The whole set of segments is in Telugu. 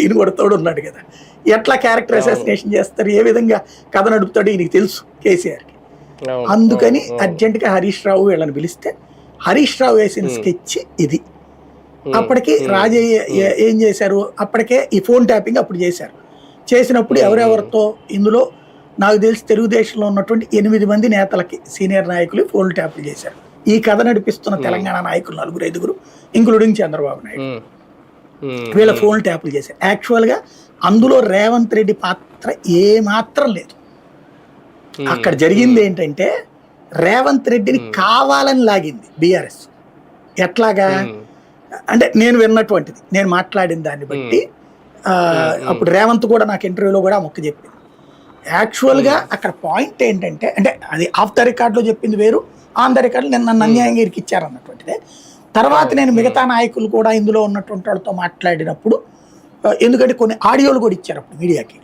ఈయన కూడా తోడున్నాడు కదా, ఎట్లా క్యారెక్టర్ అసాసినేషన్ చేస్తారు, ఏ విధంగా కథ నడుపుతాడో ఈయనకి తెలుసు కేసీఆర్కి. అందుకని అర్జెంటుగా హరీష్ రావు వీళ్ళని పిలిస్తే హరీష్ రావు వేసిన స్కెచ్ ఇది. అప్పటికి రాజయ్య ఏం చేశారు, అప్పటికే ఈ ఫోన్ ట్యాపింగ్ అప్పుడు చేశారు. చేసినప్పుడు ఎవరెవరితో ఇందులో నాకు తెలిసి తెలుగుదేశంలో ఉన్నటువంటి 8 మంది నేతలకి సీనియర్ నాయకులు ఫోన్ ట్యాపులు చేశారు. ఈ కథ నడిపిస్తున్న తెలంగాణ నాయకులు 4-5, ఇంక్లూడింగ్ చంద్రబాబు నాయుడు, వీళ్ళ ఫోన్ ట్యాపులు చేశారు. యాక్చువల్గా అందులో రేవంత్ రెడ్డి పాత్ర ఏమాత్రం లేదు. అక్కడ జరిగింది ఏంటంటే రేవంత్ రెడ్డిని కావాలని లాగింది బీఆర్ఎస్. ఎట్లాగా అంటే నేను విన్నటువంటిది, నేను మాట్లాడిన దాన్ని బట్టి అప్పుడు రేవంత్ కూడా నాకు ఇంటర్వ్యూలో కూడా మొక్క చెప్పింది. యాక్చువల్గా అక్కడ పాయింట్ ఏంటంటే, అంటే అది ఆఫ్ ద రికార్డులో చెప్పింది వేరు, ఆన్ ద రికార్డు నేను నన్ను అన్యాయంగా ఇరికిచ్చారన్నటువంటిదే. తర్వాత నేను మిగతా నాయకులు కూడా ఇందులో ఉన్నటువంటి వాళ్ళతో మాట్లాడినప్పుడు, ఎందుకంటే కొన్ని ఆడియోలు కూడా ఇచ్చారు అప్పుడు మీడియాకి,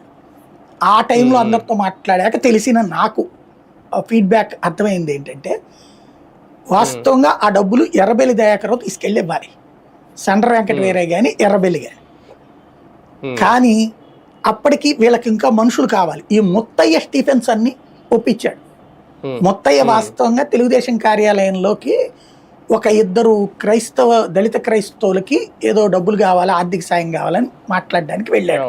ఆ టైంలో అందరితో మాట్లాడాక తెలిసిన నాకు ఫీడ్బ్యాక్ అర్థమైంది ఏంటంటే, వాస్తవంగా ఆ డబ్బులు ఎర్రబెల్లి దయాకర్రావు తీసుకెళ్ళి ఇవ్వాలి, సండ్ర వెంకట వీరయ్య కానీ ఎర్రబెల్లి కానీ. కానీ అప్పటికి వీళ్ళకి ఇంకా మనుషులు కావాలి. ఈ ముత్తయ్య స్టీఫెన్స్ అన్ని ఒప్పించాడు. ముత్తయ్య వాస్తవంగా తెలుగుదేశం కార్యాలయంలోకి ఒక 2 దళిత క్రైస్తవులకి ఏదో డబ్బులు కావాలి, ఆర్థిక సాయం కావాలని మాట్లాడడానికి వెళ్ళాడు.